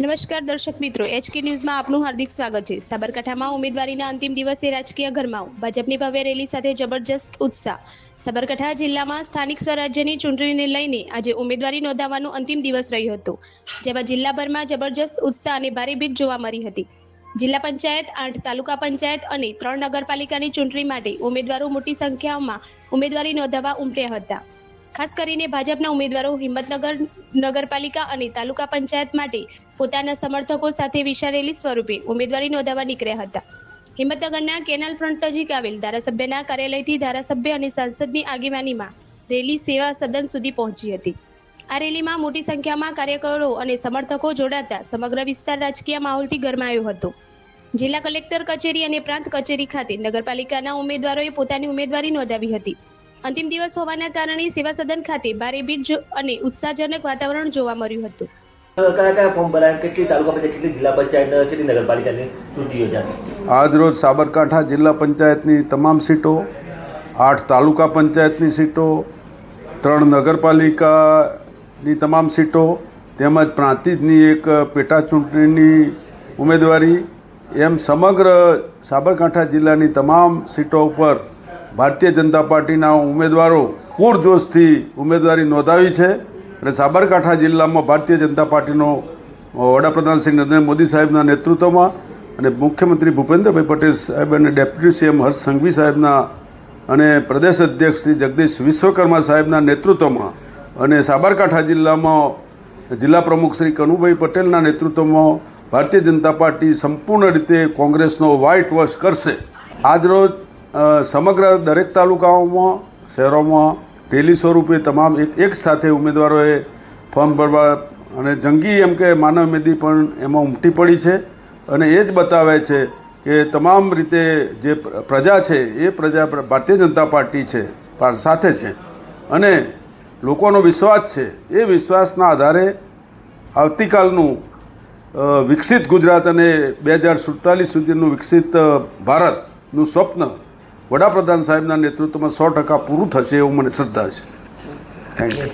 નમસ્કાર દર્શક મિત્રો, HK ન્યૂઝમાં આપનું હાર્દિક સ્વાગત છે। સાબરકાંઠામાં ઉમેદવારીના અંતિમ દિવસે રાજકીય ગરમાવો, ભાજપની ભવ્ય રેલી સાથે જબરજસ્ત ઉત્સાહ। સાબરકાંઠા જિલ્લામાં સ્થાનિક સ્વરાજ્યની ચૂંટણીને લઈને આજે ઉમેદવારી નોંધાવવાનો અંતિમ દિવસ રહ્યો હતો, જેમાં જિલ્લાભરમાં જબરજસ્ત ઉત્સાહ અને ભારે ભીડ જોવા મળી હતી। જિલ્લા પંચાયત, 8 તાલુકા પંચાયત અને 3 નગરપાલિકાની ચૂંટણી માટે ઉમેદવારો મોટી સંખ્યામાં ઉમેદવારી નોંધાવવા ઉમટ્યા હતા। ખાસ કરીને ભાજપના ઉમેદવારો હિંમતનગર નગરપાલિકા અને તાલુકા પંચાયત માટે પોતાના સમર્થકો સાથે વિશાળ રેલી સ્વરૂપે ઉમેદવારી નોંધાવવા નીકળ્યા હતા। હિંમતનગરના કેનાલ ફ્રન્ટ નજીક આવેલ ધારાસભ્યના કાર્યાલયથી ધારાસભ્ય અને સાંસદની આગેવાનીમાં રેલી સેવા સદન સુધી પહોંચી હતી। આ રેલીમાં મોટી સંખ્યામાં કાર્યકરો અને સમર્થકો જોડાતા સમગ્ર વિસ્તાર રાજકીય માહોલથી ગરમાયો હતો। જિલ્લા કલેક્ટર કચેરી અને પ્રાંત કચેરી ખાતે નગરપાલિકાના ઉમેદવારોએ પોતાની ઉમેદવારી નોંધાવી હતી। અંતિમ દિવસ હોવાના કારણે સેવા સદન ખાતે ભારે ભીડ અને ઉત્સાહજનક વાતાવરણ જોવા મળ્યું હતું। કયા ફોર્મ ભરાય, કેટલી તાલુકા પંચાયત, કેટલી જિલ્લા પંચાયત, કેટલી નગરપાલિકાની ચૂંટણી યોજાશે? આજરોજ સાબરકાંઠા જિલ્લા પંચાયતની તમામ સીટો, 8 તાલુકા પંચાયતની સીટો, 3 નગરપાલિકાની તમામ સીટો તેમજ પ્રાંતિજની એક પેટા ચૂંટણીની ઉમેદવારી એમ સમગ્ર સાબરકાંઠા જિલ્લાની તમામ સીટો ઉપર ભારતીય જનતા પાર્ટીના ઉમેદવારો પૂરજોશથી ઉમેદવારી નોંધાવી છે અને સાબરકાંઠા જિલ્લામાં ભારતીય જનતા પાર્ટીનો વડાપ્રધાન શ્રી નરેન્દ્ર મોદી સાહેબના નેતૃત્વમાં અને મુખ્યમંત્રી ભૂપેન્દ્રભાઈ પટેલ સાહેબ અને ડેપ્યુટી સીએમ હર્ષ સંઘવી સાહેબના અને પ્રદેશ અધ્યક્ષ શ્રી જગદીશ વિશ્વકર્મા સાહેબના નેતૃત્વમાં અને સાબરકાંઠા જિલ્લામાં જિલ્લા પ્રમુખ શ્રી કનુભાઈ પટેલના નેતૃત્વમાં ભારતીય જનતા પાર્ટી સંપૂર્ણ રીતે કોંગ્રેસનો વ્હાઇટ વોશ કરશે। આજરોજ સમગ્ર દરેક તાલુકાઓમાં, શહેરોમાં રેલી સ્વરૂપે તમામ એક સાથે ઉમેદવારોએ ફોર્મ ભરવા અને જંગી એમ કે માનવ મેદી પણ એમાં ઉમટી પડી છે અને એ જ બતાવે છે કે તમામ રીતે જે પ્રજા છે એ પ્રજા ભારતીય જનતા પાર્ટી છે સાથે છે અને લોકોનો વિશ્વાસ છે। એ વિશ્વાસના આધારે આવતીકાલનું વિકસિત ગુજરાત અને 2047 સુધીનું વિકસિત ભારતનું સ્વપ્ન વડાપ્રધાન સાહેબના નેતૃત્વમાં 100% પૂરું થશે એવું મને શ્રદ્ધા છે। Thank you.